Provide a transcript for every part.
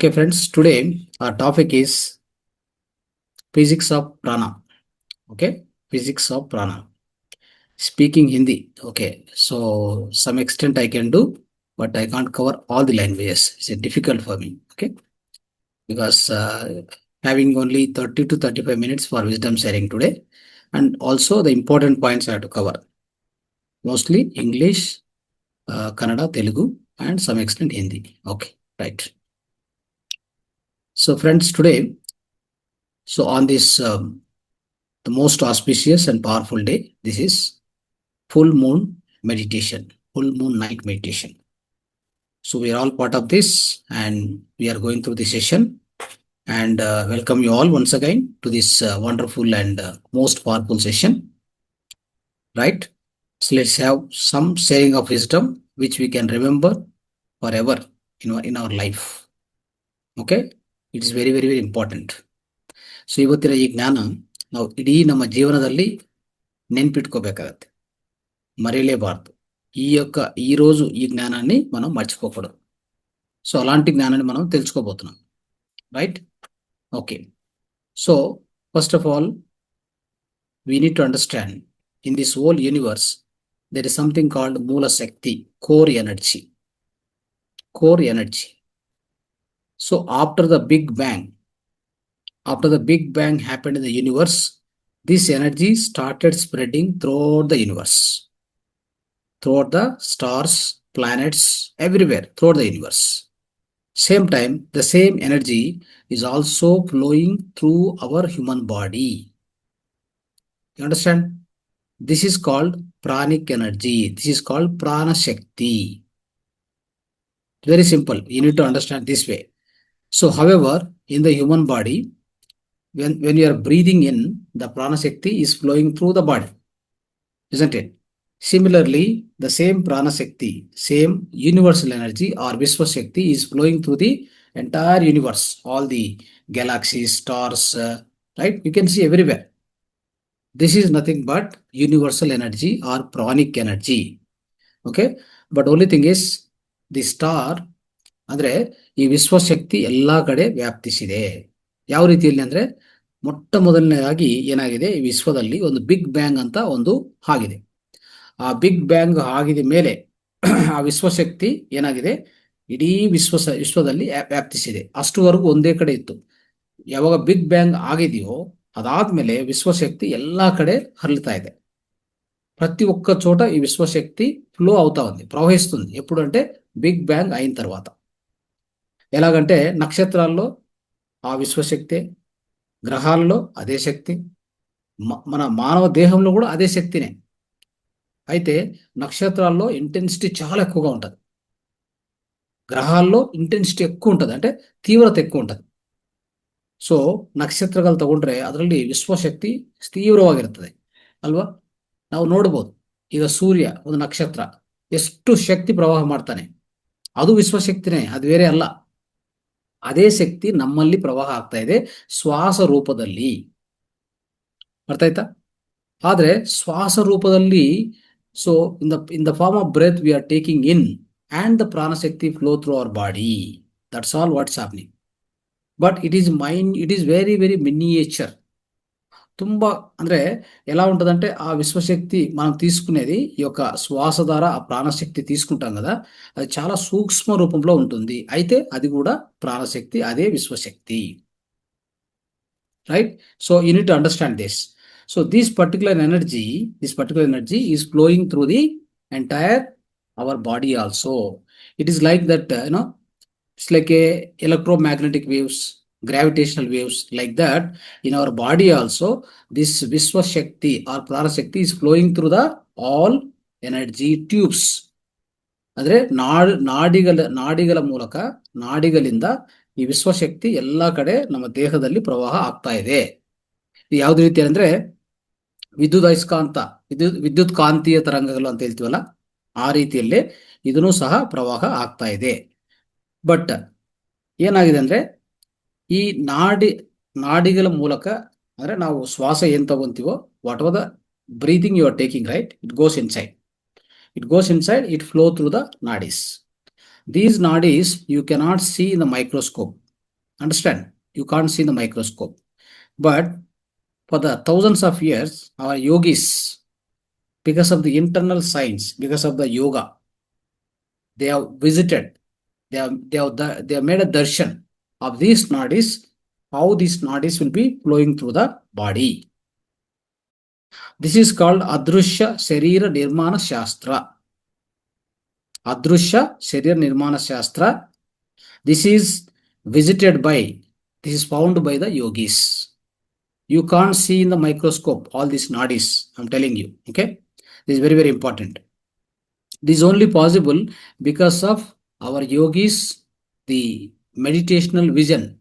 Okay, friends, today our topic is physics of prana. Okay, physics of prana. Speaking Hindi. Okay, so some extent I can do, but I can't cover all the languages. It's difficult for me. Okay, because having only 30 to 35 minutes for wisdom sharing today, and also the important points I have to cover. Mostly English, Kannada, Telugu, and some extent Hindi. Okay, right. So, friends, today, so on this the most auspicious and powerful day. This is full moon meditation, full moon night meditation. So we are all part of this and we are going through the session and welcome you all once again to this wonderful and most powerful session, right? So let's have some sharing of wisdom which we can remember forever in our life. Okay? It is very, very, very important. So ಇವತ್ತಿನ ಈ ಜ್ಞಾನ ನಾವು ಇಡೀ ನಮ್ಮ ಜೀವನದಲ್ಲಿ ನೆನ್ಪಿಟ್ಕೋಬೇಕಾಗತ್ತೆ, మరేలేబార్దు. ఈ రోజు ఈ జ్ఞానాన్ని మనం మర్చిపోకూడదు. సో అలాంటి జ్ఞానాన్ని మనం తెలుసుకోబోతున్నాం, right? Okay, so first of all we need to understand in this whole universe there is something called మూల శక్తి, core energy. Core energy. So after the big bang happened in the universe, this energy started spreading throughout the universe, throughout the stars, planets, everywhere, throughout the universe. Same time, the same energy is also flowing through our human body. You understand? This is called pranic energy. This is called prana shakti. Very simple. You need to understand this way. So, however, in the human body, when you are breathing in, the prana shakti is flowing through the body, isn't it? Similarly, the same prana shakti, same universal energy or Vishwa shakti is flowing through the entire universe, all the galaxies, stars, right? You can see everywhere. This is nothing but universal energy or pranic energy. Okay, but only thing is the star ಅಂದ್ರೆ ಈ ವಿಶ್ವಶಕ್ತಿ ಎಲ್ಲಾ ಕಡೆ ವ್ಯಾಪ್ತಿಸಿದೆ. ಯಾವ ರೀತಿಯಲ್ಲಿ ಅಂದ್ರೆ ಮೊಟ್ಟ ಮೊದಲನೇದಾಗಿ ಏನಾಗಿದೆ, ಈ ವಿಶ್ವದಲ್ಲಿ ಒಂದು ಬಿಗ್ ಬ್ಯಾಂಗ್ ಅಂತ ಒಂದು ಆಗಿದೆ. ಆ ಬಿಗ್ ಬ್ಯಾಂಗ್ ಆಗಿದ ಮೇಲೆ ಆ ವಿಶ್ವಶಕ್ತಿ ಏನಾಗಿದೆ, ಇಡೀ ವಿಶ್ವದಲ್ಲಿ ವ್ಯಾಪ್ತಿಸಿದೆ. ಅಷ್ಟುವರೆಗೂ ಒಂದೇ ಕಡೆ ಇತ್ತು. ಯಾವಾಗ ಬಿಗ್ ಬ್ಯಾಂಗ್ ಆಗಿದೆಯೋ ಅದಾದ್ಮೇಲೆ ವಿಶ್ವಶಕ್ತಿ ಎಲ್ಲಾ ಕಡೆ ಹರಳ್ತಾ ಇದೆ. ప్రతి ఒక్క చోట ఈ విశ్వశక్తి ఫ్లో అవుతా ఉంది, ప్రవహిస్తుంది. ఎప్పుడు అంటే బిగ్ బ్యాంగ్ అయిన తర్వాత. ఎలాగంటే నక్షత్రాల్లో ఆ విశ్వశక్తి, గ్రహాల్లో అదే శక్తి, మన మానవ దేహంలో కూడా అదే శక్తినే. అయితే నక్షత్రాల్లో ఇంటెన్సిటీ చాలా ఎక్కువగా ఉంటుంది, ಗ್ರಹಾల్లో ಇಂಟೆನ್ಸಿಟಿ ఎక్కువ ఉంటుంది, అంటే ತೀವ್ರತೆ ఎక్కువ ఉంటుంది. ಸೊ ನಕ್ಷತ್ರಗಳು ತಗೊಂಡ್ರೆ ಅದರಲ್ಲಿ ವಿಶ್ವಶಕ್ತಿ ತೀವ್ರವಾಗಿರ್ತದೆ ಅಲ್ವಾ? ನಾವು ನೋಡ್ಬೋದು, ಈಗ ಸೂರ್ಯ ಒಂದು ನಕ್ಷತ್ರ ಎಷ್ಟು ಶಕ್ತಿ ಪ್ರವಾಹ ಮಾಡ್ತಾನೆ, ಅದು ವಿಶ್ವಶಕ್ತಿನೇ, ಅದು ಬೇರೆ ಅಲ್ಲ. ಅದೇ ಶಕ್ತಿ ನಮ್ಮಲ್ಲಿ ಪ್ರವಾಹ ಆಗ್ತಾ ಇದೆ ಶ್ವಾಸ ರೂಪದಲ್ಲಿ. ಅರ್ಥ ಆಯ್ತಾ? ಆದ್ರೆ ಶ್ವಾಸ ರೂಪದಲ್ಲಿ, so in the form of breath we are taking in and the prana shakti flow through our body. That's all what's happening. But it is very, very miniature. ತುಂಬಾ ಅಂದ್ರೆ ఎలా ఉంటదంటే ఆ విశ్వశక్తి మనం తీసుకునేది, ఈ యొక్క శ్వాస ద్వారా ఆ ప్రాణశక్తి తీసుకుంటాం కదా, అది చాలా సూక్ష్మ రూపంలో ఉంటుంది. అయితే అది కూడా ప్రాణశక్తి, అదే విశ్వశక్తి, right? So you need to understand this. So this particular energy is flowing through the entire our body also. It is like that, it's like a electromagnetic waves, gravitational waves, like that. In our body also, this Vishwa Shakti or Prana Shakti is flowing through the all energy tubes. ಅಂದ್ರೆ ನಾಡಿಗಳ ಮೂಲಕ, ನಾಡಿಗಳಿಂದ ಈ ವಿಶ್ವಶಕ್ತಿ ಎಲ್ಲಾ ಕಡೆ ನಮ್ಮ ದೇಹದಲ್ಲಿ ಪ್ರವಾಹ ಆಗ್ತಾ ಇದೆ. ಯಾವ್ದು ರೀತಿ ಅಂದ್ರೆ ವಿದ್ಯುತ್ ಕಾಂತೀಯ ತರಂಗಗಳು ಅಂತ ಹೇಳ್ತೀವಲ್ಲ, ಆ ರೀತಿಯಲ್ಲಿ ಇದನ್ನು ಸಹ ಪ್ರವಾಹ ಆಗ್ತಾ ಇದೆ. ಬಟ್ ಏನಾಗಿದೆ ಅಂದ್ರೆ ಈ ನಾಡಿಗಳ ಮೂಲಕ, ಅಂದ್ರೆ ನಾವು ಶ್ವಾಸ ಏನ್ ತಗೊಂತೀವೋ, whatever the breathing you are taking, right, it goes inside, it flow through the nadis. These nadis you cannot see in the microscope. Understand? You can't see in the microscope. But for the thousands of years, our yogis, because of the internal science, because of the yoga, they have visited, they have made a darshan of these nadis, how these nadis will be flowing through the body. This is called Adrushya Sharira Nirmana Shastra. Adrushya Sharira Nirmana Shastra. This is visited by, this is found by the yogis. You can't see in the microscope all these nadis, I'm telling you. Okay? This is very, very important. This is only possible because of our yogis, the meditational vision.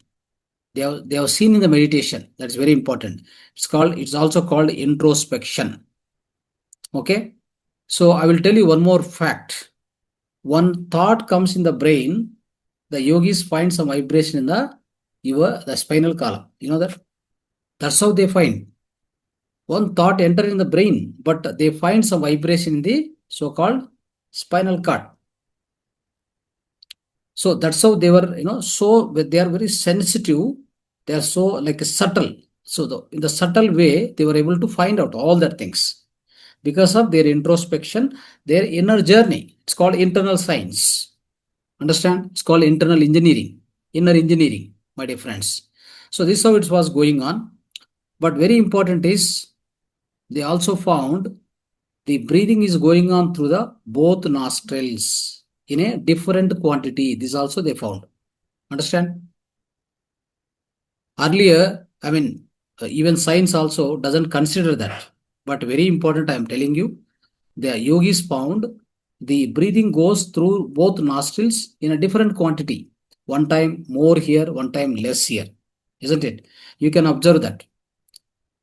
They have seen in the meditation. That's very important. It's also called introspection. Okay? So I will tell you one more fact. One thought comes in the brain, the yogis find some vibration in the spinal column. You know that? That's how they find. One thought enter in the brain, but they find some vibration in the so-called spinal cord. So that's how they were, so they are very sensitive. They are so like subtle. So in the subtle way, they were able to find out all that things because of their introspection, their inner journey. It's called internal science. Understand? It's called internal engineering, inner engineering, my dear friends. So this is how it was going on. But very important is they also found the breathing is going on through the both nostrils in a different quantity. This also they found. Understand? Earlier, even science also doesn't consider that. But very important, I am telling you, the yogis found the breathing goes through both nostrils in a different quantity. One time more here, one time less here. Isn't it? You can observe that.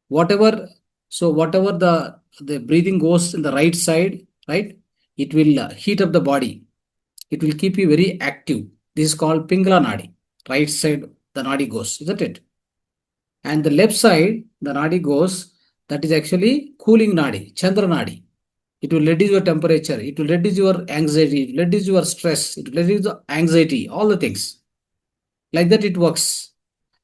Whatever the breathing goes in the right side, right? It will heat up the body. It will keep you very active. This is called Pingala Nadi. Right side, the Nadi goes, isn't it? And the left side, the Nadi goes, that is actually cooling Nadi, Chandra Nadi. It will reduce your temperature. It will reduce your anxiety. It will reduce your stress. It will reduce the anxiety, all the things. Like that it works.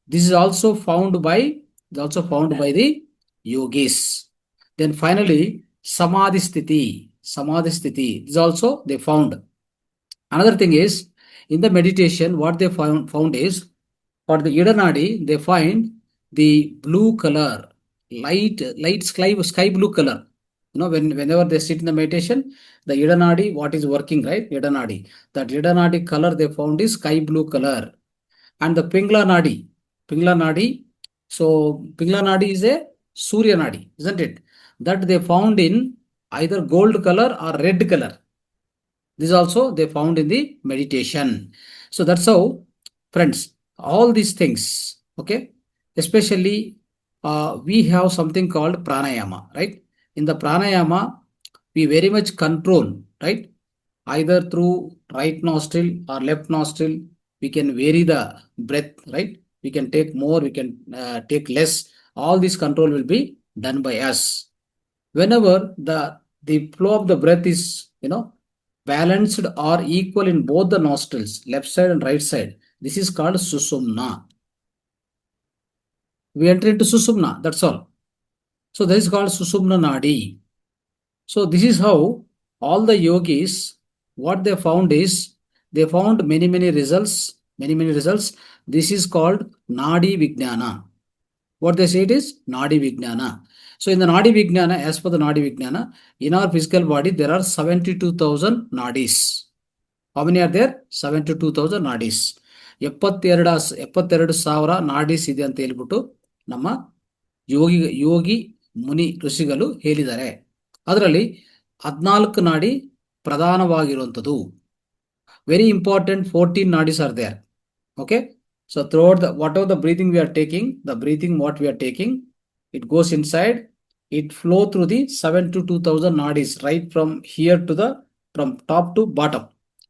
This is also found by the yogis. Then finally, Samadhi Sthiti. Samadhi Sthiti. This is also they found. Another thing is, in the meditation, what they found is, for the Ida Nadi, they find the blue color, light sky blue color. Whenever they sit in the meditation, the Ida Nadi, what is working, right? Ida Nadi. That Ida Nadi color they found is sky blue color. And the Pingla Nadi, so Pingla Nadi is a Surya Nadi, isn't it? That they found in either gold color or red color. This also they found in the meditation. So that's how, friends, all these things, okay, especially we have something called pranayama, right? In the pranayama, we very much control, right? Either through right nostril or left nostril, we can vary the breath, right? We can take more, we can take less. All this control will be done by us. Whenever the flow of the breath is, balanced or equal in both the nostrils, left side and right side, this is called Sushumna. We enter into Sushumna, that's all. So this is called Sushumna Nadi. So this is how all the yogis, what they found is, they found many, many results. This is called Nadi Vijnana. What they say it is Nadi Vijnana. So in the Nadi Vijnana, as per the Nadi Vijnana, in our physical body, there are 72,000 Nadis. How many are there? 72,000 Nadis. 72 ಸಾವಿರ nadis ಇದೆ ಅಂತ ಹೇಳ್ಬಿಟ್ಟು ನಮ್ಮ ಯೋಗಿ ಮುನಿ ಋಷಿಗಳು ಹೇಳಿದ್ದಾರೆ. ಅದರಲ್ಲಿ 14 ನಾಡಿ ಪ್ರಧಾನವಾಗಿರುವಂಥದ್ದು. Very important 14 nadis are there. Okay. So throughout whatever the breathing we are taking, it goes inside. It flow through the 72,000 nadis right from here to from top to bottom.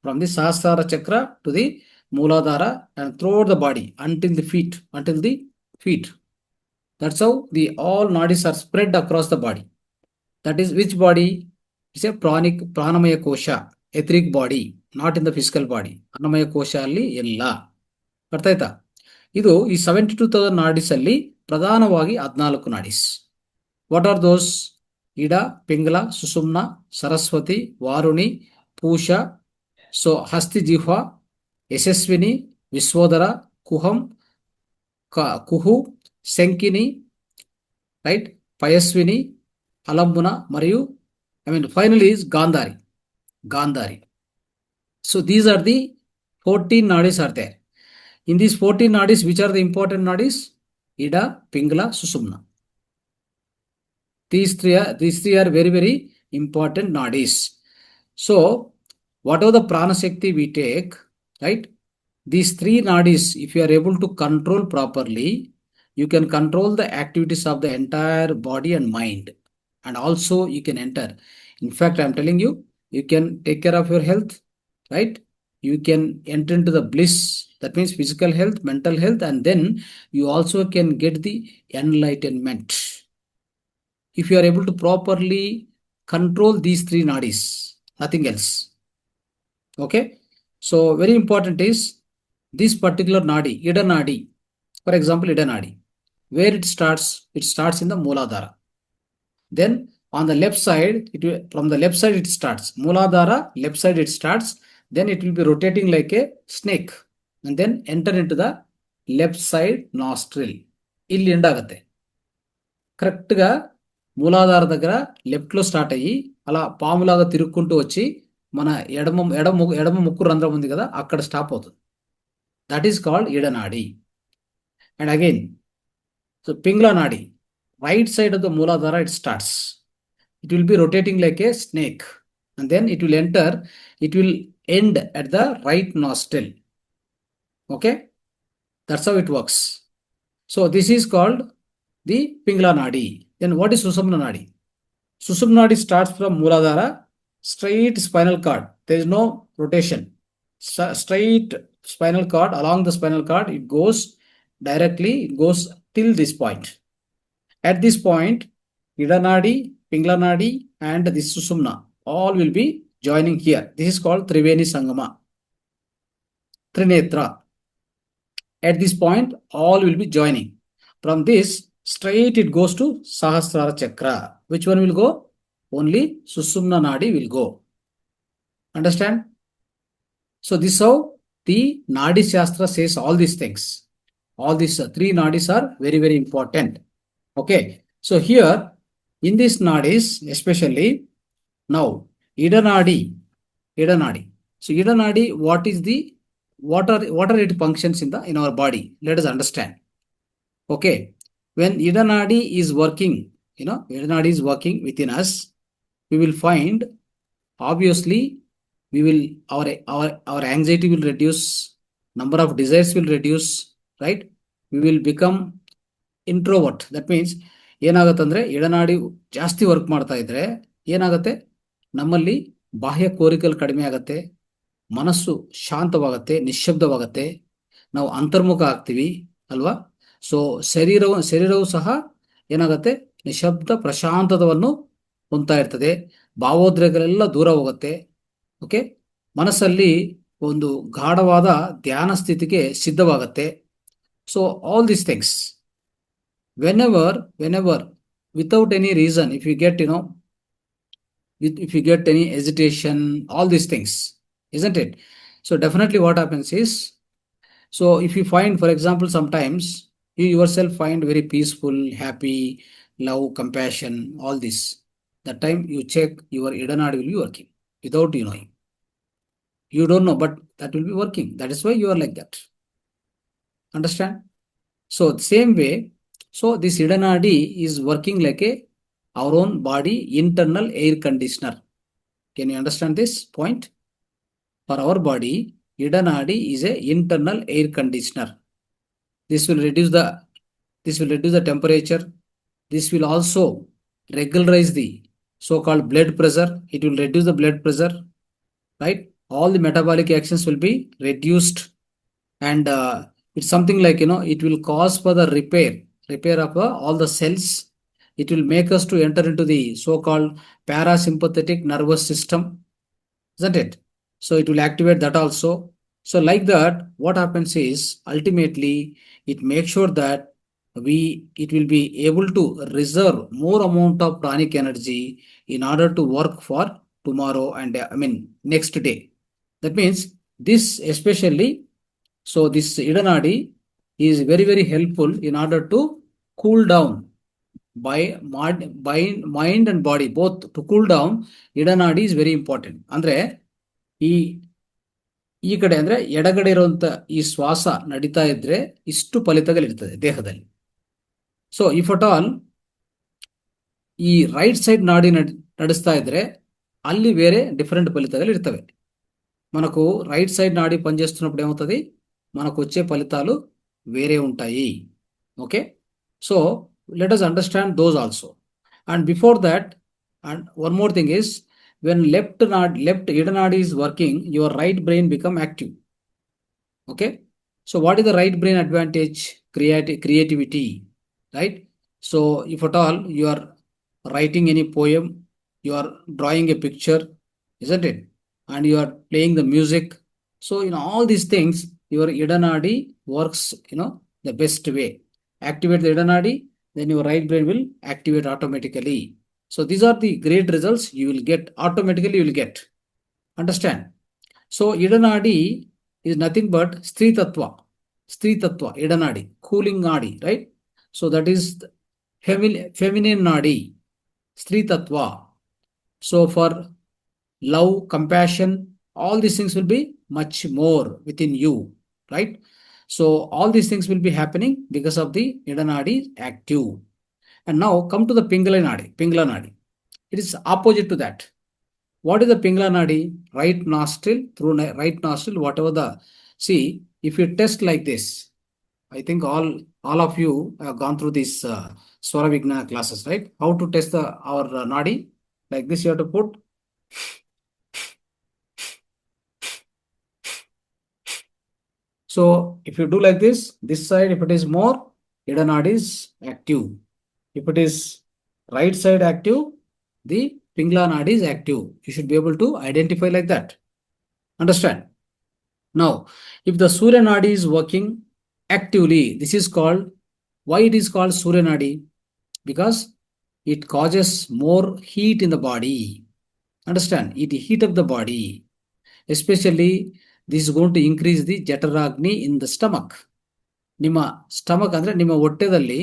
From the Sahasrara chakra to the Mooladhara and throughout the body until the feet. That's how all nadis are spread across the body. That is which body? It's a pranamaya kosha, etheric body, not in the physical body. Annamaya kosha alli ella. ಅರ್ಥ ಆಯ್ತಾ? ಇದು ಈ 72,000 nadis ಅಲ್ಲಿ ಪ್ರಧಾನವಾಗಿ 14 nadis. What are those? ಇಡ, ಪಿಂಗಲ, ಸುಷುಮ್ನ, Saraswati, ವಾರುಣಿ, ಪೂಷ, so ಹಸ್ತಿ ಜಿಹ್ವ, Yashasvini, ವಿಶ್ವೋದರ, ಕುಹಂ, కుహు, శంకిని, right, Payaswini, అలంబున మరియు finally is Gandhari. So these are the 14 nadis are there. In these 14 nadis, which are the important nadis? Ida, Pingala, Sushumna. These three are very, very important nadis. So whatever the prana shakti we take, right? These 3 nadis, if you are able to control properly, you can control the activities of the entire body and mind. And also you can enter. In fact, I am telling you, you can take care of your health, right? You can enter into the bliss. That means physical health, mental health, and then you also can get the enlightenment. If you are able to properly control these 3 nadis, nothing else. Okay? So very important is this particular nadi, Ida nadi. For example, Ida nadi. Where it starts? It starts in the Mooladhara. Then on the left side, from the left side it starts. Mooladhara, left side it starts. Then it will be rotating like a snake. And then enter into the left side nostril. Illi end agate. Correct ga మూలాధార దగ్గర left లో start అయ్యి అలా పాములాగా తిరుక్కుంటూ వచ్చి మన ఎడమ ముక్కు రంధ్రం ఉంది కదా, అక్కడ స్టాప్ అవుతుంది. That is called Ida nadi. And again, so Pingala nadi, right side of the Mooladhara it starts. It will be rotating like a snake, and then it will end at the right nostril. Okay, that's how it works. So this is called the Pingala nadi. Then what is Sushumna nadi? Sushumna nadi starts from Mooladhara, straight spinal cord. There is no rotation. Straight spinal cord, along the spinal cord, it goes directly, it goes till this point. At this point, Ida nadi, Pingala nadi, and this Sushumna all will be joining here. This is called Triveni Sangama, Trinetra. At this point, all will be joining. From this, straight it goes to Sahasrara Chakra. Which one will go? Only Sushumna nadi will go. Understand? So this is how the Nadi Shastra says all these things. All these 3 nadis are very, very important. Okay. So here in these nadis, especially now, Ida nadi. So Ida nadi, what are its functions in our body? Let us understand. Okay. When Ida nadi is working, Ida nadi is working within us, we will find, obviously, our anxiety will reduce, number of desires will reduce, right? We will become introvert. That means ಏನಾಗತ್ತಂದ್ರೆ ಎಡನಾಡಿ ಜಾಸ್ತಿ work ಮಾಡ್ತಾ ಇದ್ರೆ ಏನಾಗುತ್ತೆ, ನಮ್ಮಲ್ಲಿ ಬಾಹ್ಯ ಕೋರಿಕೆಗಳು ಕಡಿಮೆ ಆಗತ್ತೆ, ಮನಸ್ಸು ಶಾಂತವಾಗತ್ತೆ, ನಿಶ್ಶಬ್ದವಾಗತ್ತೆ, ನಾವು ಅಂತರ್ಮುಖ ಆಗ್ತೀವಿ ಅಲ್ವಾ. ಸೊ ಶರೀರವು ಸಹ ಏನಾಗತ್ತೆ, ನಿಶಬ್ದ ಪ್ರಶಾಂತತವನ್ನು ಹೊಂದ್ತಾ ಇರ್ತದೆ, ಭಾವೋದ್ರೇಕಗಳೆಲ್ಲ ದೂರ ಹೋಗುತ್ತೆ. ಓಕೆ, ಮನಸ್ಸಲ್ಲಿ ಒಂದು ಗಾಢವಾದ ಧ್ಯಾನ ಸ್ಥಿತಿಗೆ ಸಿದ್ಧವಾಗುತ್ತೆ. So all these things, whenever without any reason, if you get any hesitation, all these things, isn't it? So definitely what happens is, so if you find, for example, sometimes you yourself find very peaceful, happy, love, compassion, all this, that time you check your Ida nadi will be working without you knowing. You don't know, but that will be working. That is why you are like that. Understand? So same way, so this Ida nadi is working like our own body internal air conditioner. Can you understand this point? For our body, Ida nadi is a internal air conditioner. This will reduce the temperature. This will also regularize the so-called blood pressure. It will reduce the blood pressure, right? All the metabolic actions will be reduced, and it's something like, it will cause for the repair of all the cells. It will make us to enter into the so-called parasympathetic nervous system, isn't it? So it will activate that also. So like that, what happens is ultimately it makes sure that it will be able to reserve more amount of pranic energy in order to work for tomorrow and next day. That means this especially, so this Idanadi is very very helpful in order to cool down by mind and body both. To cool down, Idanadi is very important. Andre ಈ ಈ ಕಡೆ ಅಂದ್ರೆ ಎಡಗಡೆ ಇರುವಂತ ಈ ಶ್ವಾಸ ನಡೀತಾ ಇದ್ರೆ ಇಷ್ಟು ಫಲಿತಗಳಿರ್ತದೆ ದೇಹದಲ್ಲಿ. ಸೊ ಇಫ್ ಅಟ್ ಆಲ್ ಈ రైట్ సైడ్ నాడి నడుస్తా ఇದ್ರೆ ಅಲ್ಲಿ వేరే డిఫరెంట్ ఫలితాలు ఇರ್ತವೆ. మనకు రైట్ సైడ్ నాడి పనిచేస్తున్నప్పుడు ఏమవుతుంది, మనకు వచ్చే ఫలితాలు వేరే ఉంటాయి. Okay, so let us understand those also. And before that, and one more thing is when left ida nadi is working, your right brain become active. Okay, so what is the right brain advantage? Creativity, right? So if at all you are writing any poem, you are drawing a picture, isn't it, and you are playing the music, so all these things your ida nadi works the best way. Activate the ida nadi, then your right brain will activate automatically. So these are the great results you will get automatically, you will get. Understand? So ida nadi is nothing but Stri Tattva, ida nadi, cooling nadi, right? So that is feminine nadi, Stri Tattva. So for love, compassion, all these things will be much more within you, right? So all these things will be happening because of the ida nadi active. And now come to the Pingala Nadi. It is opposite to that. What is the Pingala Nadi? Right nostril, through right nostril, whatever the, see, if you test like this, I think all of you have gone through these Swara Vijnana classes, right? How to test our Nadi? Like this, you have to put. So if you do like this side, if it is more, ida nadi is active. If it is right side active, the Pingala nadi is active. You should be able to identify like that. Understand? Now, if the Surya nadi is working actively, this is called, why it is called Surya nadi? Because it causes more heat in the body. Understand? It heat up the body. Especially, this is going to increase the Jataragni in the stomach. ನಿಮ್ಮ stomach ಅಂದ್ರೆ ನಿಮ್ಮ ಹೊಟ್ಟೆದಲ್ಲಿ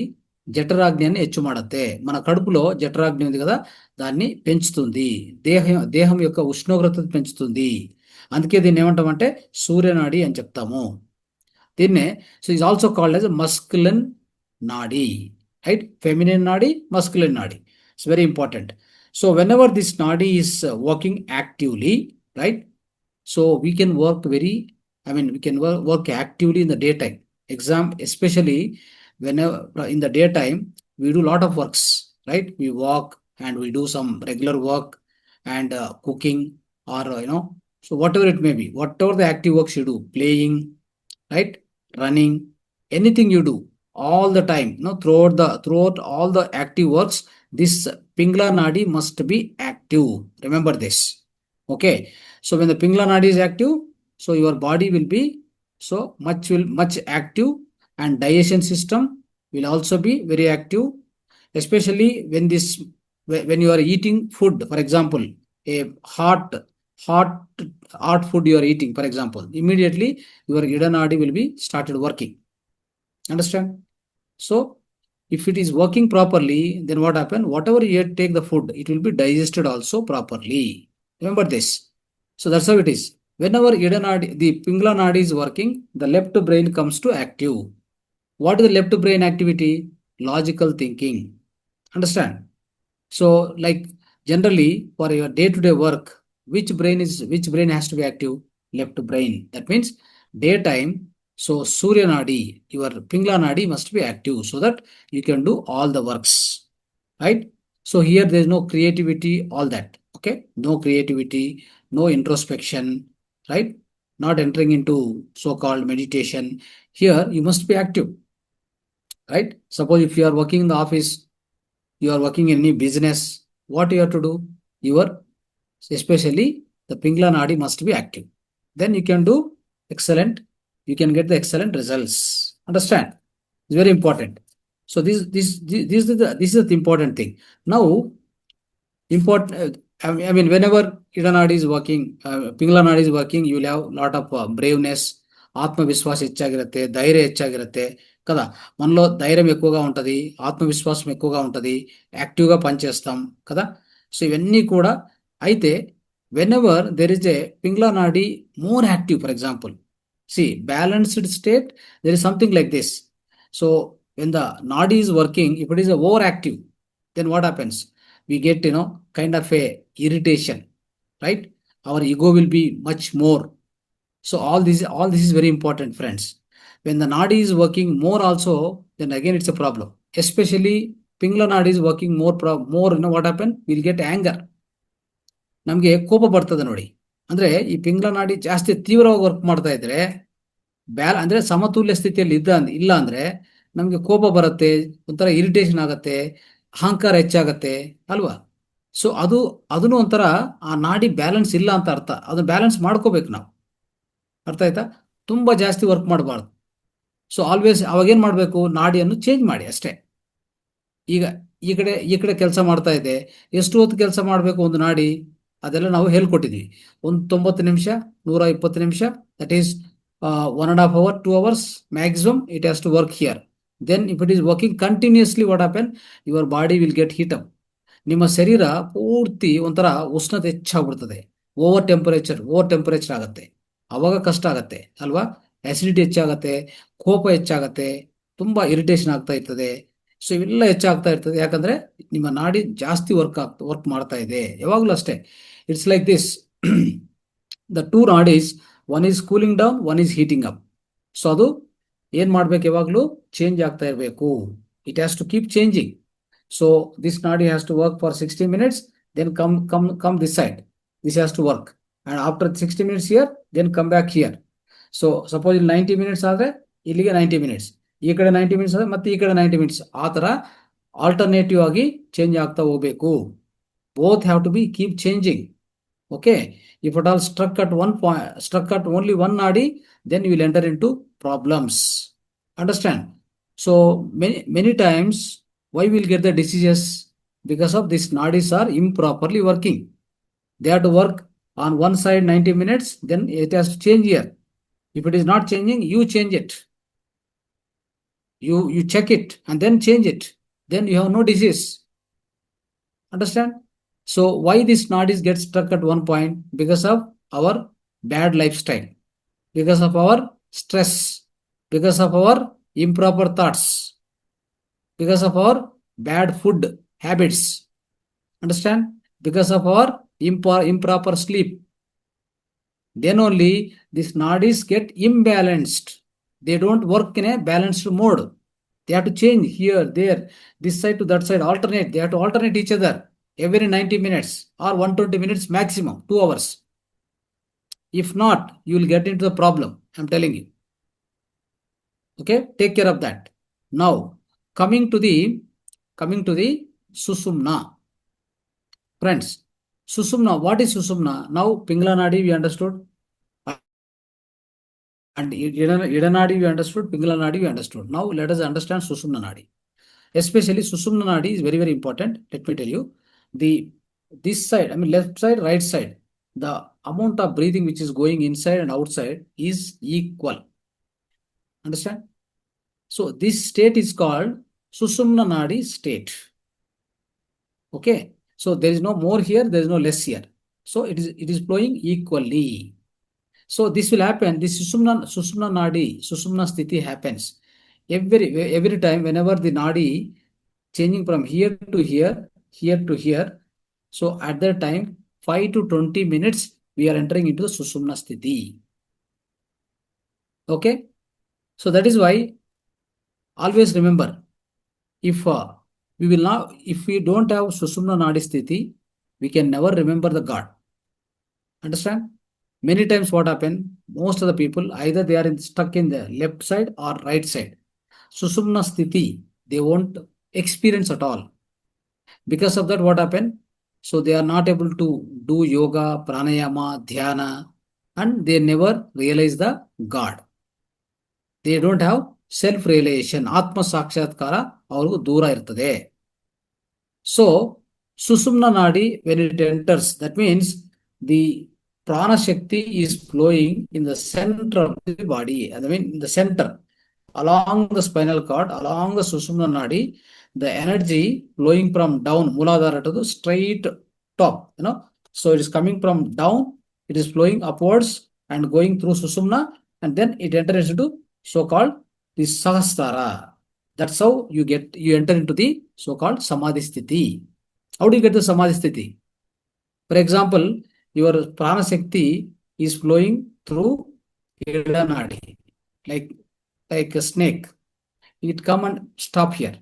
జఠరాగ్నిని ಹೆಚ್ಚು ಮಾಡುತ್ತೆ. మన కడుపులో జఠరాగ్ని ఉంది కదా, దాన్ని పెంచుతుంది. దేహం యొక్క ఉష్ణోగ్రత పెంచుతుంది. అందుకే దీన్ని ఏమంటామంటే సూర్యనాడి అని చెప్తాము. దీన్నే, so is also called as masculine నాడి, రైట్? ఫెమినిన్ నాడి, మస్కులిన్ నాడి. It's very important. So whenever this నాడి is working actively, right? So we can work we can work actively in the daytime. Especially whenever in the daytime, we do a lot of works, right? We walk and we do some regular work and cooking or, so whatever it may be, whatever the active works you do, playing, right? Running, anything you do, all the time, throughout all the active works, this Pingala Nadi must be active. Remember this. Okay. So when the Pingala Nadi is active, so your body will be so much active, and digestion system will also be very active. Especially when you are eating food, for example, a hot food you are eating, for example, immediately your ida nadi will be started working. Understand? So if it is working properly, then what happen? Whatever you take the food, it will be digested also properly. Remember this. So that's how it is. Whenever the Pingala Nadi is working, the left brain comes to active. What is the left brain activity? Logical thinking. Understand? So like generally for your day-to-day work, which brain has to be active? Left brain. That means daytime, so Surya Nadi, your Pingala Nadi must be active so that you can do all the works. Right? So here there is no creativity, all that. Okay? No creativity, no introspection, right? Not entering into so-called meditation. Here you must be active, right? Suppose if you are working in the office, you are working in any business, what you have to do? Especially the Pingala Nadi must be active. Then you can do excellent, you can get the excellent results. Understand? It's very important. So this is the important thing. Now, important. I mean, whenever Idanadi is working, Pingla Nadi is working, you will have a lot of braveness, ఆత్మవిశ్వాసం ಹೆಚ್ಚాగిರುತ್ತೆ, ధైర్యం ಹೆಚ್ಚాగిರುತ್ತೆ కదా. మనలో ధైర్యం ఎక్కువగా ఉంటుంది, ఆత్మవిశ్వాసం ఎక్కువగా ఉంటుంది, యాక్టివ్గా పనిచేస్తాం కదా. సో ఇవన్నీ కూడా అయితే whenever there is a Pingla Nadi more active, for example, see, balanced state, there is something like this. So when the Nadi is working, if it is overactive, then what happens? We get, kind of a irritation, right? Our ego will be much more. So all this is very important, friends. When the nadi is working more also, then again it's a problem. Especially pingla nadi is working more, what happen? We'll get anger. ನಮಗೆ ಕೋಪ ಬರ್ತದೆ ನೋಡಿ. ಅಂದ್ರೆ ಈ ಪಿಂಗ್ಲ ನಾಡಿ ಜಾಸ್ತಿ ತೀವ್ರವಾಗಿ work ಮಾಡ್ತಾ ಇದ್ರೆ, ಅಂದ್ರೆ ಸಮತುಲ್ಯ ಸ್ಥಿತಿಯಲ್ಲಿ ಇಲ್ಲ ಅಂದ್ರೆ ನಮ್ಗೆ ಕೋಪ ಬರುತ್ತೆ, ಒಂಥರ ಇರಿಟೇಷನ್ ಆಗತ್ತೆ, ಅಹಂಕಾರ ಹೆಚ್ಚಾಗತ್ತೆ ಅಲ್ವಾ. ಸೊ ಅದನ್ನು ಒಂಥರ ಆ ನಾಡಿ ಬ್ಯಾಲೆನ್ಸ್ ಇಲ್ಲ ಅಂತ ಅರ್ಥ. ಅದನ್ನ ಬ್ಯಾಲೆನ್ಸ್ ಮಾಡ್ಕೋಬೇಕು ನಾವು. ಅರ್ಥ ಆಯ್ತಾ? ತುಂಬಾ ಜಾಸ್ತಿ ವರ್ಕ್ ಮಾಡಬಾರ್ದು. ಸೊ ಆಲ್ವೇಸ್ ಅವಾಗೇನ್ ಮಾಡ್ಬೇಕು? ನಾಡಿಯನ್ನು ಚೇಂಜ್ ಮಾಡಿ ಅಷ್ಟೇ. ಈಗ ಈ ಕಡೆ ಕೆಲಸ ಮಾಡ್ತಾ ಇದೆ, ಎಷ್ಟು ಹೊತ್ತು ಕೆಲಸ ಮಾಡಬೇಕು ಒಂದು ನಾಡಿ, ಅದೆಲ್ಲ ನಾವು ಹೇಳ್ಕೊಟ್ಟಿದ್ವಿ. ಒಂದು 90 ನಿಮಿಷ, 120 ನಿಮಿಷ, that is 1.5 hour, 2 hours maximum it has to work here. Then if it is working continuously, what happen? Your body will get heat up. ನಿಮ್ಮ ಶರೀರ ಪೂರ್ತಿ ಒಂಥರ ಉಷ್ಣತೆ ಹೆಚ್ಚಾಗ್ಬಿಡ್ತದೆ, ಓವರ್ ಟೆಂಪರೇಚರ್ ಆಗತ್ತೆ. ಅವಾಗ ಕಷ್ಟ ಆಗತ್ತೆ ಅಲ್ವಾ. ಆಸಿಡಿಟಿ ಹೆಚ್ಚಾಗತ್ತೆ, ಕೋಪ ಹೆಚ್ಚಾಗತ್ತೆ, ತುಂಬಾ ಇರಿಟೇಷನ್ ಆಗ್ತಾ ಇರ್ತದೆ. ಸೊ ಇವೆಲ್ಲ ಹೆಚ್ಚಾಗ್ತಾ ಇರ್ತದೆ. ಯಾಕಂದ್ರೆ ನಿಮ್ಮ ನಾಡಿ ಜಾಸ್ತಿ ವರ್ಕ್ ಮಾಡ್ತಾ ಇದೆ. ಯಾವಾಗ್ಲೂ ಅಷ್ಟೇ, it's like this. The two nadis, one is cooling down, one is heating up. So ಅದು ಏನ್ ಮಾಡ್ಬೇಕು? ಯಾವಾಗ್ಲೂ ಚೇಂಜ್ ಆಗ್ತಾ ಇರಬೇಕು. It has to keep changing. So this nadi has to work for 60 minutes, then come this side. This has to work. And after 60 minutes here, then come back here. So suppose 90 minutes ಆದರೆ ಇಲ್ಲಿಗೆ 90 minutes, ಈ ಕಡೆ 90 minutes ಆದರೆ ಮತ್ತೆ ಈ ಕಡೆ 90 minutes. ಆ ತರ ಆಲ್ಟರ್ನೇಟಿವ್ ಆಗಿ ಚೇಂಜ್ ಆಗ್ತಾ ಹೋಗಬೇಕು. Both have to be keep changing. Okay. If at all stuck at only one nadi, then you will enter into problems. Understand? So many times, why we'll get the diseases? Because of these nadis are improperly working. They have to work on one side 90 minutes, then it has to change here. If it is not changing, you change it. You check it and then change it. Then you have no disease. Understand? So why these nadis get stuck at one point? Because of our bad lifestyle, because of our stress, because of our improper thoughts, because of our bad food habits. Understand? Because of our improper sleep. Then only these nadis get imbalanced. They don't work in a balanced mode. They have to change here, there, this side to that side, alternate. They have to alternate each other every 90 minutes or 120 minutes maximum, 2 hours. If not, you will get into the problem. I'm telling you. Okay? Take care of that. Now, coming to the Sushumna. Friends, Sushumna, what is Sushumna? Now, Pingla Nadi we understood, and Ida Nadi we understood, Pingla Nadi we understood. Now, let us understand Sushumna Nadi. Especially Sushumna Nadi is very, very important. Let me tell you, this side, I mean left side, right side, the amount of breathing which is going inside and outside is equal. Understand? So this state is called Sushumna Nadi state. Okay. So there is no more here, there is no less here. So it is flowing equally. So this will happen. This Sushumna Nadi, Sushumna Sthiti happens every time whenever the Nadi changing from here to here, here to here. So at that time, 5 to 20 minutes, we are entering into the Sushumna Sthiti. Okay. So that is why always remember, if we don't have Sushumna Nadi Sthiti, we can never remember the God. Understand? Many times what happen? Most of the people, either they are stuck in the left side or right side. Sushumna Sthiti, they won't experience at all. Because of that, what happen? So they are not able to do yoga, pranayama, dhyana, and they never realize the God. They don't have self-realization. Atma Sakshatkara ಅವ್ರಿಗೂ ದೂರ ಇರ್ತದೆ. So, Sushumna Nadi, when it enters, that means the Prana Shakti is flowing in the center of the body. I mean, in the center, along the spinal cord, along the Sushumna Nadi, the energy flowing from down, Muladhara to the straight top, So it is coming from down, it is flowing upwards and going through Sushumna, and then it enters into so-called the Sahasrara. That's how you enter into the so-called Samadhi Sthiti. How do you get the Samadhi Sthiti? For example, your Prana Shakti is flowing through Ida Nadi, like a snake. It come and stop here,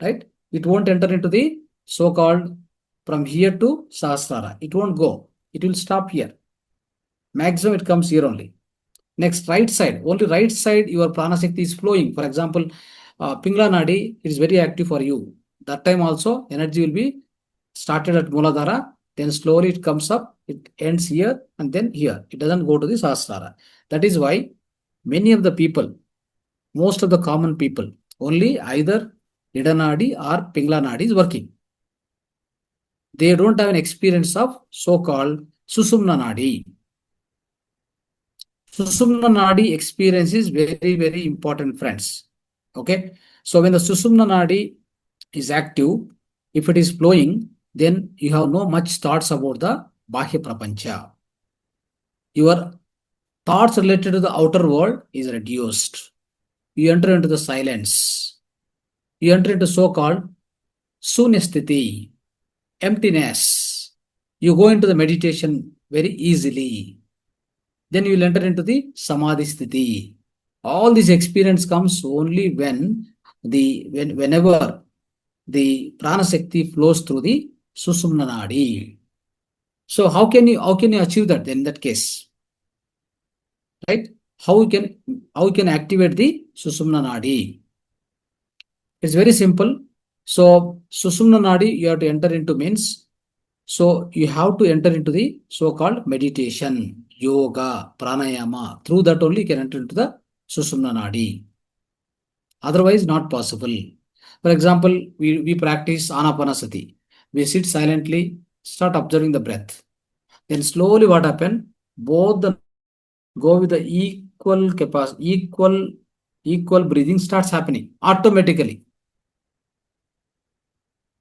right? It won't enter into the so-called from here to Sahasrara. It won't go. It will stop here. Maximum it comes here only. Next, right side, only right side your Prana Shakti is flowing. For example, Pingla Nadi, it is very active for you. That time also energy will be started at Muladhara, then slowly it comes up, it ends here and then here. It doesn't go to the Sahasrara. That is why many of the people, most of the common people, only either Ida Nadi or Pingla Nadi is working. They don't have an experience of so-called Sushumna Nadi. Sushumna Nadi experience is very, very important, friends. Okay. So when the Sushumna Nadi is active, if it is flowing, then you have no much thoughts about the Bahya Prapancha. Your thoughts related to the outer world is reduced. You enter into the silence. You enter into so-called Sunyasthiti, emptiness. You go into the meditation very easily. Then you will enter into the Samadhi Sthiti. All this experience comes only whenever the Prana Shakti flows through the Sushumna Nadi. So how can you achieve that in that case? Right? How you can activate the Sushumna Nadi? It's very simple. So Sushumna Nadi you have to enter into means, so you have to enter into the so-called meditation, yoga, pranayama. Through that only you can enter into the Sushumna Nadi. Otherwise, not possible. For example, we practice Anapanasati. We sit silently, start observing the breath. Then slowly what happen? Both the go with the equal capacity, equal breathing starts happening automatically.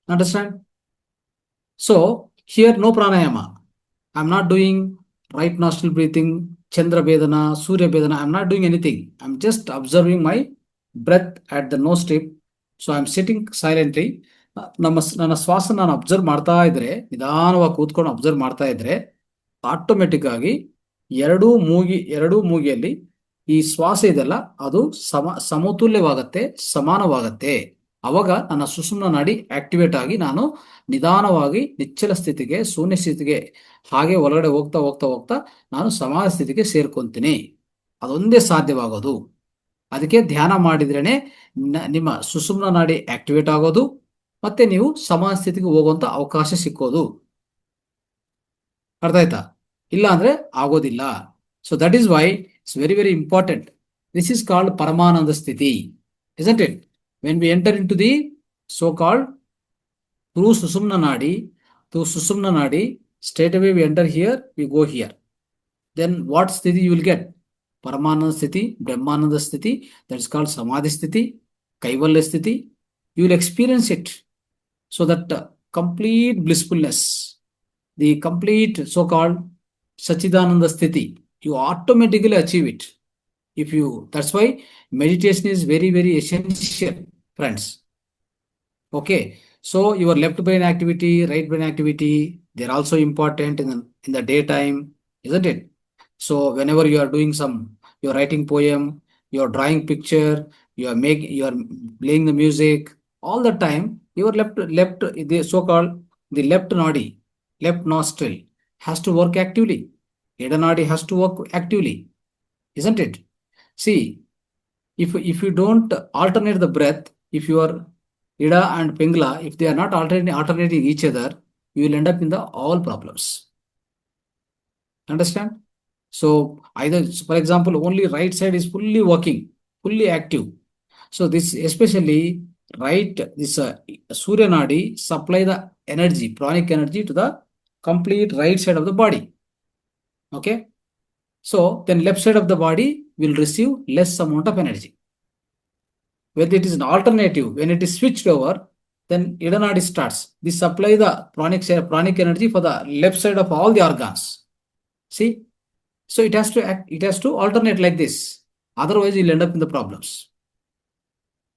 Understand? So here no pranayama. I'm not doing right nostril breathing, Chandra Vedana, Surya Vedana. I'm not doing anything. I'm just observing my breath at the nose tip. So I'm sitting silently. ನನ್ನ ಶ್ವಾಸ ನಾನು observe ಮಾಡ್ತಾ ಇದ್ರೆ, ನಿಧಾನವಾಗಿ ಕೂತ್ಕೊಂಡು observe ಮಾಡ್ತಾ ಇದ್ರೆ automatic ಆಗಿ ಎರಡೂ ಮೂಗಿಯಲ್ಲಿ ಈ ಶ್ವಾಸ ಇದೆಲ್ಲ ಅದು ಸಮತುಲ್ಯವಾಗತ್ತೆ, ಸಮಾನವಾಗತ್ತೆ. ಅವಾಗ ನನ್ನ ಸುಷುಮ್ನ ನಾಡಿ ಆಕ್ಟಿವೇಟ್ ಆಗಿ ನಾನು ನಿಧಾನವಾಗಿ ನಿಚ್ಚಲ ಸ್ಥಿತಿಗೆ, ಶೂನ್ಯ ಸ್ಥಿತಿಗೆ ಹಾಗೆ ಒಳಗಡೆ ಹೋಗ್ತಾ ಹೋಗ್ತಾ ಹೋಗ್ತಾ ನಾನು ಸಮಾಧಿ ಸ್ಥಿತಿಗೆ ಸೇರ್ಕೊಂತೀನಿ. ಅದೊಂದೇ ಸಾಧ್ಯವಾಗೋದು. ಅದಕ್ಕೆ ಧ್ಯಾನ ಮಾಡಿದ್ರೇನೆ ನಿಮ್ಮ ಸುಷುಮ್ನ ನಾಡಿ ಆಕ್ಟಿವೇಟ್ ಆಗೋದು, ಮತ್ತೆ ನೀವು ಸಮಾಧಿ ಸ್ಥಿತಿಗೆ ಹೋಗುವಂತ ಅವಕಾಶ ಸಿಕ್ಕೋದು. ಅರ್ಥ ಆಯ್ತಾ? ಇಲ್ಲ ಅಂದ್ರೆ ಆಗೋದಿಲ್ಲ. So that is why it's very very important. This is called ಪರಮಾನಂದ ಸ್ಥಿತಿ, isn't it? When we enter into the so-called through Sushumna Nadi, straight away we enter here, we go here. Then what sthiti you will get? Paramananda sthiti, Brahmananda sthiti, that is called Samadhi sthiti, Kaivalya sthiti. You will experience it. So that complete blissfulness, the complete so-called Sachidananda sthiti, you automatically achieve it. That's why meditation is very, very essential, friends. Okay. So your left brain activity, right brain activity, they're also important in the daytime, isn't it? So whenever you are doing you're writing poem, you're drawing picture, you are playing the music, all the time, your left, the so-called the left nadi, left nostril has to work actively. Ida nadi has to work actively, isn't it? See, if you don't alternate the breath, if you are Ida and Pingla, if they are not alternating each other, you will end up in all problems. Understand? So either, for example, only right side is fully working, fully active. So this especially right, this Surya Nadi supply the energy, pranic energy to the complete right side of the body. Okay. So then left side of the body will receive less amount of energy. When it is an alternative, when it is switched over, then Ida Nadi starts. This supply the pranic energy for the left side of all the organs. See, so it has to act, it has to alternate like this. Otherwise, you'll end up in the problems.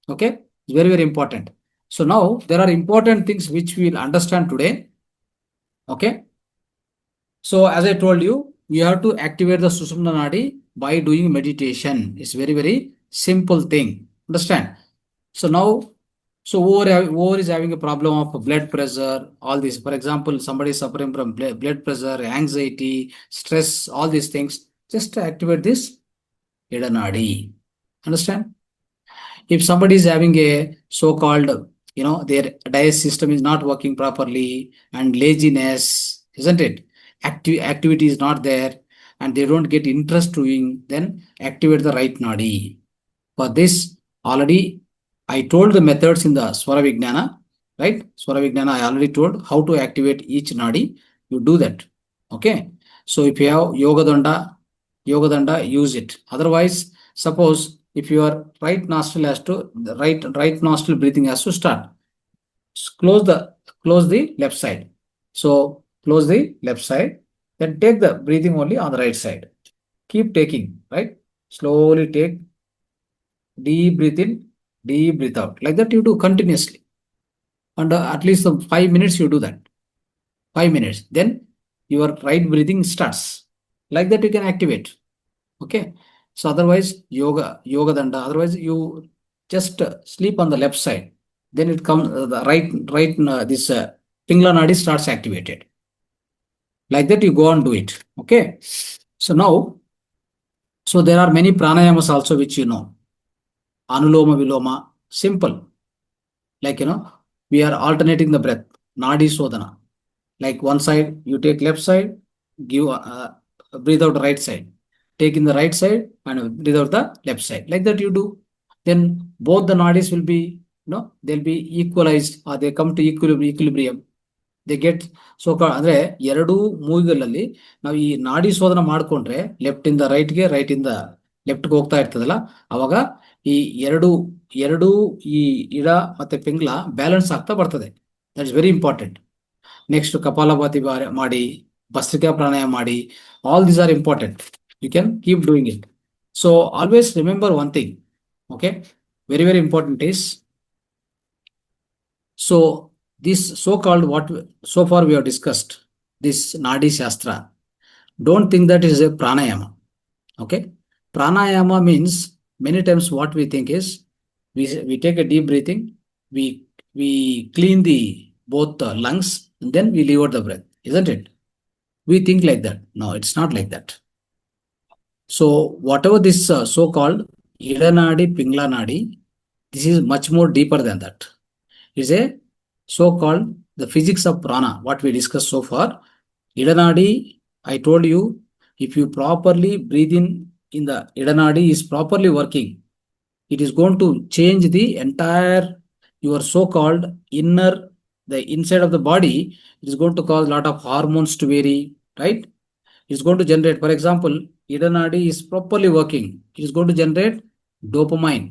Okay, it's very, very important. So now there are important things which we will understand today. Okay. So as I told you, you have to activate the Sushumna Nadi by doing meditation. It's very, very simple thing. Understand? So now, so over is having a problem of blood pressure, all this. For example, somebody is suffering from blood pressure, anxiety, stress, all these things. Just activate this Ida Nadi. Understand? If somebody is having a so-called, their diet system is not working properly and laziness, isn't it? Activity is not there and they don't get interest doing, then activate the right nadi. For this, already I told the methods in the Swara Vijnana, right? Swara Vijnana, I already told how to activate each nadi. You do that. Okay. So if you have Yoga Danda, use it. Otherwise, suppose if your right nostril has to, the right nostril breathing has to start. Close the left side. So close the left side, then take the breathing only on the right side. Keep taking, right? Slowly take, deep breath in, deep breath out. Like that you do continuously. And at least 5 minutes you do that. 5 minutes. Then your right breathing starts. Like that you can activate. Okay. So otherwise, yoga danda. Otherwise, you just sleep on the left side. Then it comes the right. This Pingla Nadi starts activated. Like that, you go and do it. Okay. So now, so there are many pranayamas also which you know. Anuloma Viloma, simple. Like we are alternating the breath. Nadi Sodhana. Like one side, you take left side, give breathe out right side. Take in the right side and breathe out the left side. Like that you do. Then both the nadis will be, they'll be equalized or they come to equilibrium. They get so ಅಂದ್ರೆ ಎರಡು ಮೂವಿಗಳಲ್ಲಿ ನಾವು ಈ ನಾಡಿ ಶೋಧನ ಮಾಡ್ಕೊಂಡ್ರೆ left ಇಂದ ರೈಟ್ಗೆ right ಇಂದ ಲೆಫ್ಟ್ಗೆ ಹೋಗ್ತಾ ಇರ್ತದಲ್ಲ, ಅವಾಗ ಈ ಎರಡು ಎರಡು ಈ ಇಡ ಮತ್ತೆ ಪಿಂಗ್ಲ ಬ್ಯಾಲೆನ್ಸ್ ಆಗ್ತಾ ಬರ್ತದೆ. That is very important. Next kapalbhati ಮಾಡಿ, ಭಸ್ತ್ರಿಕಾ ಪ್ರಾಣಾಯಾಮ ಮಾಡಿ. All these are important. You can keep doing it. So always remember one thing. Okay, very very important is, so this so-called what so far we have discussed, this Nadi Shastra, don't think that is a pranayama. Okay, pranayama means many times what we think is we take a deep breathing, we clean the both the lungs and then we leave out the breath, isn't it? We think like that. No, it's not like that. So whatever this so-called Ida Nadi, Pingla Nadi, this is much more deeper than that. Is a so-called the physics of prana, what we discussed so far. Ida Nadi, I told you, if you properly breathe in the Ida Nadi is properly working, it is going to change the entire your so-called the inside of the body. It is going to cause a lot of hormones to vary, right? It's going to generate, for example, Ida Nadi is properly working. It is going to generate dopamine,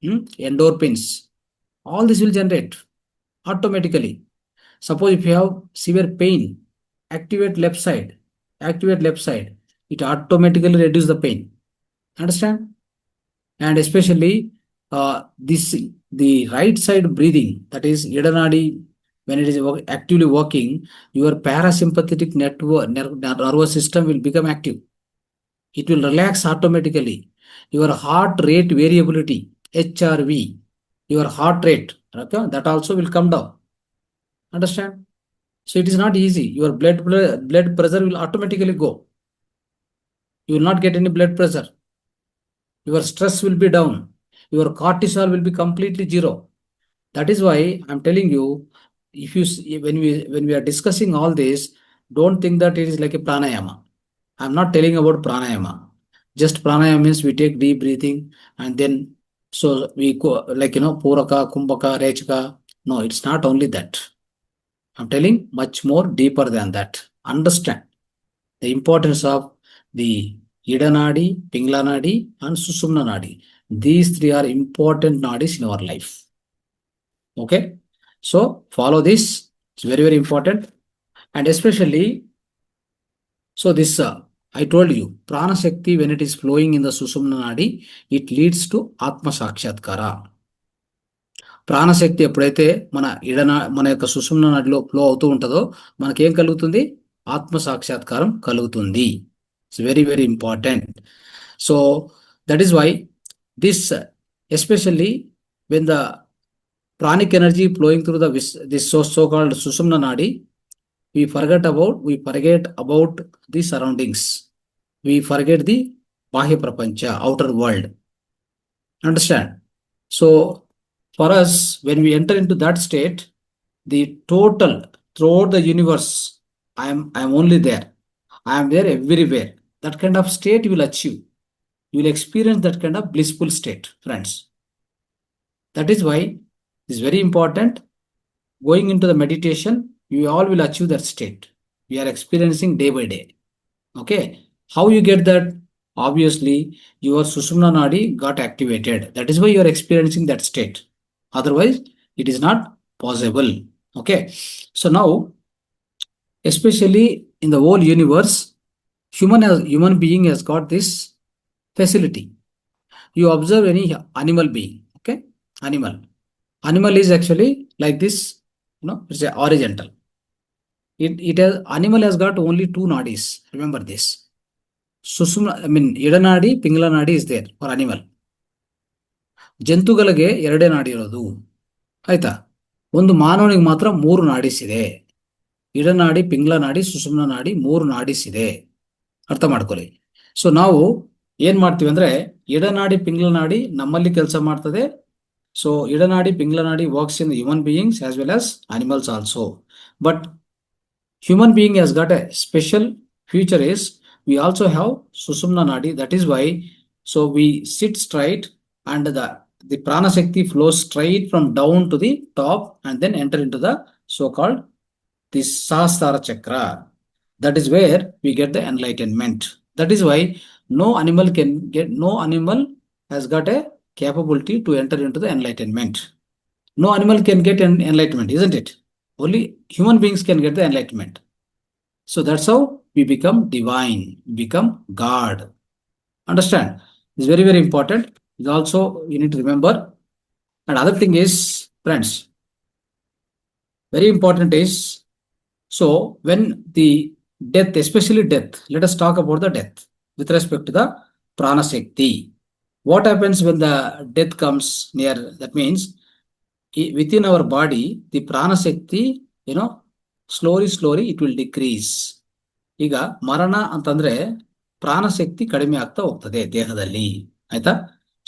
endorphins. All this will generate automatically. Suppose if you have severe pain, activate left side. It automatically reduces the pain. Understand? And especially the right side breathing, that is Ida Nadi, when it is actively working, your parasympathetic nervous system will become active. It will relax automatically. Your heart rate variability, HRV, your heart rate, okay, that also will come down. Understand? So it is not easy. Your blood pressure will automatically go. You will not get any blood pressure. Your stress will be down. Your cortisol will be completely zero. That is why I'm telling you, if you when we are discussing all this, don't think that it is like a pranayama. I'm not telling about pranayama. Just pranayama means we take deep breathing and then so we go like puraka, kumbhaka, rechaka. No, it's not only that. I'm telling much more deeper than that. Understand the importance of the Ida Nadi, Pingla Nadi, and Sushumna Nadi. These three are important nadis in our life. Okay, so follow this. It's very, very important. And especially, so this I told you, Prana Shakti, when it is flowing in the Sushumna Nadi, it leads to Atma Sakshatkara. ప్రాణశక్తి ఎప్పుడైతే మన యొక్క సుషుమ్న నదిలో flow అవుతూ ఉంటుందో మనకేం కలుగుతుంది? ఆత్మ సాక్షాత్కారం కలుగుతుంది. It's very very important. So that is why this especially when the pranic energy flowing through this so called Sushumna నాడి, we forget about the surroundings. We forget the bahya prapancha, outer world. Understand? So for us, when we enter into that state, the total throughout the universe, I am only there. I am there everywhere. That kind of state you will achieve. You will experience that kind of blissful state, friends. That is why it is very important. Going into the meditation, you all will achieve that state. We are experiencing day by day. Okay. How you get that? Obviously, your Sushumna Nadi got activated. That is why you are experiencing that state. Otherwise, it is not possible. Okay. So now, especially in the whole universe, human being has got this facility. You observe any animal being. Okay. Animal is actually like this. It's a horizontal. Animal has got only two nadis. Remember this. Sushumna, Ida Nadi, Pingla Nadi is there for animal. ಜಂತುಗಳಿಗೆ ಎರಡೇ ನಾಡಿ ಇರೋದು. ಆಯ್ತಾ? ಒಂದು ಮಾನವನಿಗೆ ಮಾತ್ರ 3 ನಾಡಿಸ್ ಇದೆ. ಇಡನಾಡಿ, ಪಿಂಗ್ಲ ನಾಡಿ, ಸುಷುಮ್ನ ನಾಡಿ 3 ನಾಡಿಸ್ ಇದೆ. ಅರ್ಥ ಮಾಡ್ಕೊಳ್ಳಿ. ಸೊ ನಾವು ಏನ್ ಮಾಡ್ತೀವಿ ಅಂದ್ರೆ ಇಡನಾಡಿ, ಪಿಂಗ್ಲ ನಾಡಿ ನಮ್ಮಲ್ಲಿ ಕೆಲಸ ಮಾಡ್ತದೆ. ಸೊ ಇಡನಾಡಿ, ಪಿಂಗ್ಲ ನಾಡಿ works in human beings as well as animals also. But human being has got a special feature is we also have Sushumna Nadi. That is why, so we sit straight and the Prana Shakti flows straight from down to the top and then enter into the so-called the Sahasrara Chakra. That is where we get the enlightenment. That is why no animal has got a capability to enter into the enlightenment. No animal can get an enlightenment, isn't it? Only human beings can get the enlightenment. So that's how we become divine, become God. Understand? It's very, very important. It's also, you need to remember. And other thing is, friends, very important is, so when the death, especially death, let us talk about the death with respect to the Prana Shakti. What happens when the death comes near? That means within our body, the Prana Shakti, slowly it will decrease. ಈಗ ಮರಣ ಅಂತಂದ್ರೆ ಪ್ರಾಣಶಕ್ತಿ ಕಡಿಮೆ ಆಗ್ತಾ ಹೋಗ್ತದೆ ದೇಹದಲ್ಲಿ. ಆಯ್ತಾ?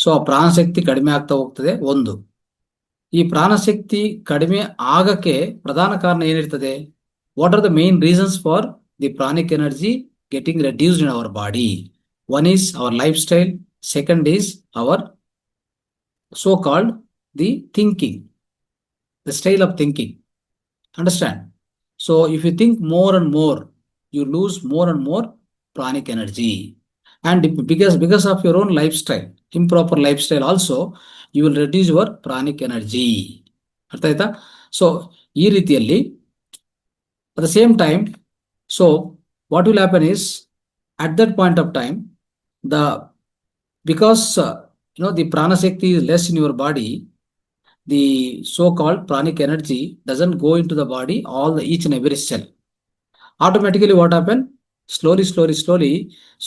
So ಆ ಪ್ರಾಣಶಕ್ತಿ ಕಡಿಮೆ ಆಗ್ತಾ ಹೋಗ್ತದೆ. ಒಂದು, ಈ ಪ್ರಾಣಶಕ್ತಿ ಕಡಿಮೆ ಆಗಕ್ಕೆ ಪ್ರಧಾನ ಕಾರಣ ಏನಿರ್ತದೆ? What are the main reasons for the pranic energy getting reduced in our body? One is our life style, second is our so called the thinking, the style of thinking. Understand? So if you think more and more, you lose more and more pranic energy. And because of your own lifestyle, improper lifestyle also, you will reduce your pranic energy. ಅರ್ಥ ಆಯ್ತಾ? So ಈ ರೀತಿಯಲ್ಲಿ at the same time, so what will happen is at that point of time, because the prana shakti is less in your body, the so-called pranic energy doesn't go into the body, each and every cell. Automatically what happen? Slowly,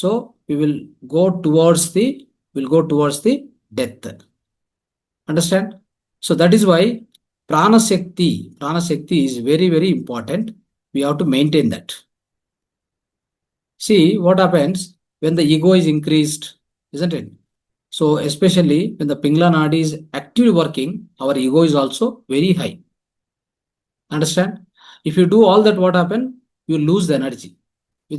so we will go towards the death. Understand? So that is why prana shakti is very, very important. We have to maintain that. See what happens when the ego is increased, isn't it? So especially when the Pingla Nadi is actively working, our ego is also very high. Understand? If you do all that, what happen? You lose the energy.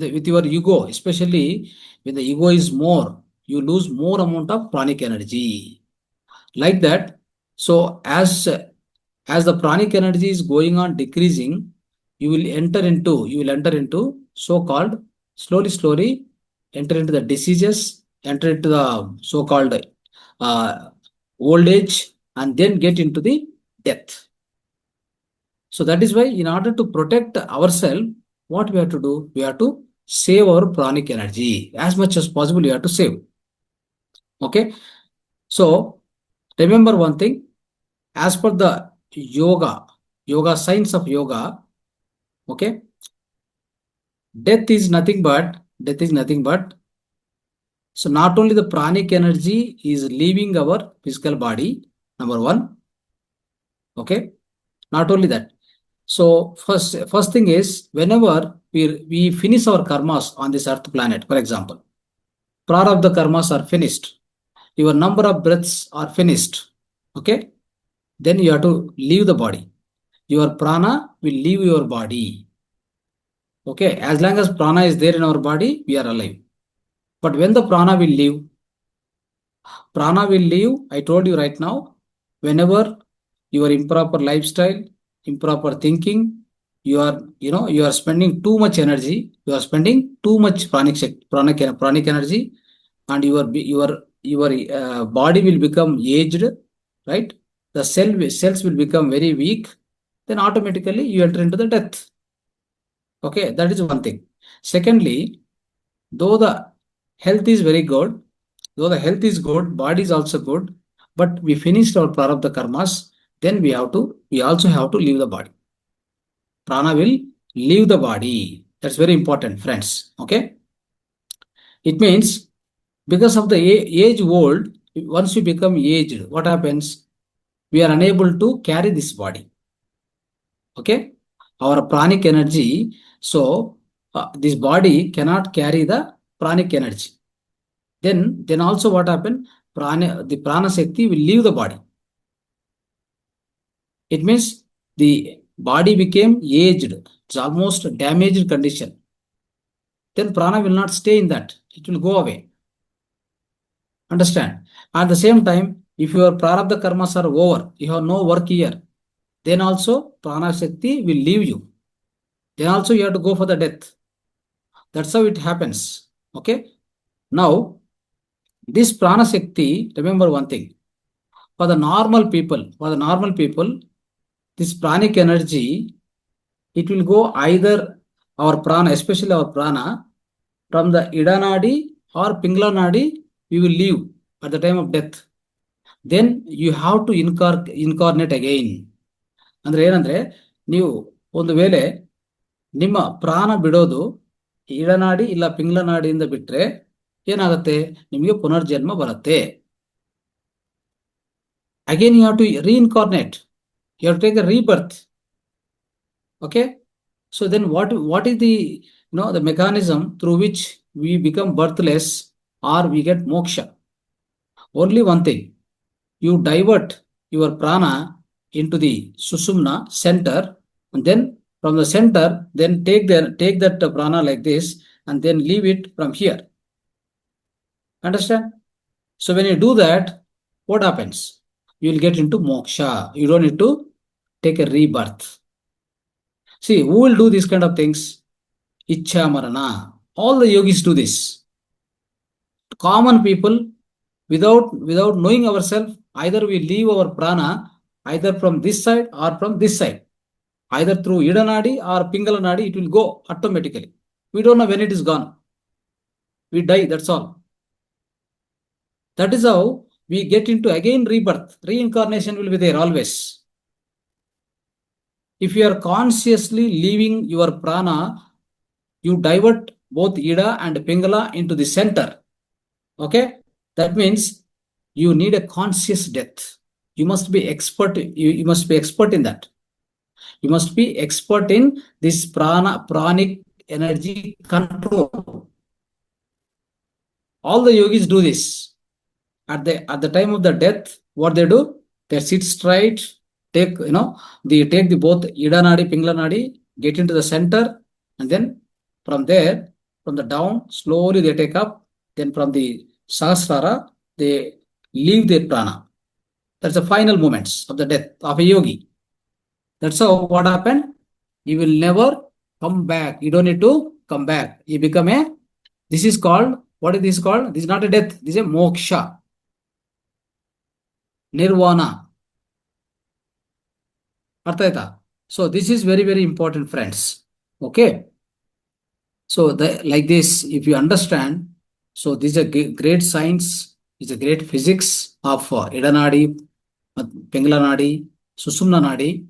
with your ego, especially when the ego is more, you lose more amount of pranic energy. Like that. So as the pranic energy is going on decreasing, you will enter into so-called slowly enter into the diseases, enter into the so-called uh, old age, and then get into the death. So that is why, in order to protect ourselves, what we have to do? We have to save our pranic energy as much as possible. We have to save. Okay. So remember one thing. As per the yoga science of yoga, okay, death is nothing but. So not only the pranic energy is leaving our physical body, number one, okay, not only that. So first thing is, whenever we finish our karmas on this earth planet, for example, prarabdha karmas are finished, your number of breaths are finished, okay, then you have to leave the body. Your prana will leave your body. Okay, as long as prana is there in our body, we are alive. But when the prana will leave, I told you right now, whenever your improper lifestyle, improper thinking, you are spending too much energy, you are spending too much pranic energy, and your body will become aged, right? The cells will become very weak, then automatically you enter into the death. Okay, that is one thing. Secondly, though the health is very good, though the health is good, body is also good, but we finished our prarabdha karmas, then we also have to leave the body. Prana will leave the body. That's very important, friends. Okay. It means because of the age old, once you become aged, what happens? We are unable to carry this body. Okay. Our pranic energy, so this body cannot carry the pranic energy. Then also what happened? The prana shakti will leave the body. It means the body became aged. It's almost damaged condition. Then prana will not stay in that. It will go away. Understand? At the same time, if your prarabdha karmas are over, you have no work here, then also prana shakti will leave you. Then also you have to go for the death. That's how it happens. Okay. Now, this prana shakti, remember one thing. For the normal people, this pranic energy, it will go either our prana, especially our prana, from the Ida Nadi or Pingla Nadi, we will leave at the time of death. Then you have to incarnate again. ಅಂದ್ರೆ ಏನಂದ್ರೆ, ನೀವು ಒಂದು ವೇಳೆ ನಿಮ್ಮ ಪ್ರಾಣ ಬಿಡೋದು ಇಡನಾಡಿ ಇಲ್ಲ ಪಿಂಗ್ಲ ನಾಡಿಯಿಂದ ಬಿಟ್ರೆ ಏನಾಗುತ್ತೆ? ನಿಮಗೆ ಪುನರ್ಜನ್ಮ ಬರುತ್ತೆ. Again you have to reincarnate. You have to take a rebirth. Okay. So then what is the mechanism through which we become birthless or we get moksha? Only one thing. You divert your prana into the Sushumna center, and then from the center, then take that prana like this, and then leave it from here. Understand? So when you do that, what happens? You will get into moksha. You don't need to take a rebirth. See, who will do these kind of things? Ichha marana. All the yogis do this. Common people, without knowing ourselves, either we leave our prana either from this side or from this side, either through Idanadi or Pingalanadi, it will go automatically. We don't know when it is gone. We die, that's all. That is how we get into again rebirth. Reincarnation will be there always. If you are consciously leaving your prana, you divert both Ida and Pingala into the center. Okay? That means you need a conscious death. You must be expert. You must be expert in that. You must be expert in this pranic energy control. All the yogis do this. At the time of the death, what they do? They sit straight, take the both Ida Nadi, Pingla Nadi, get into the center, and then from there from the down, slowly they take up. Then from the Sahasrara, they leave their prana. That's the final moments of the death of a yogi. That's how what happened. You will never come back. You don't need to come back. You become a, this is called, what is this called? This is not a death. This is a moksha. Nirvana. Artha. So this is very, very important, friends. Okay. So like this, if you understand, so this is a great science, it's a great physics of Ida Nadi, Pingala Nadi, Sushumna Nadi.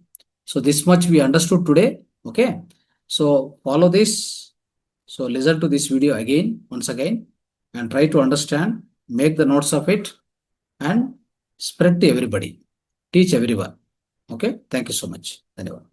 So this much we understood today. Okay. So follow this. So listen to this video again, once again, and try to understand, make the notes of it, and spread to everybody. Teach everyone. Okay. Thank you so much. Dhanyavad.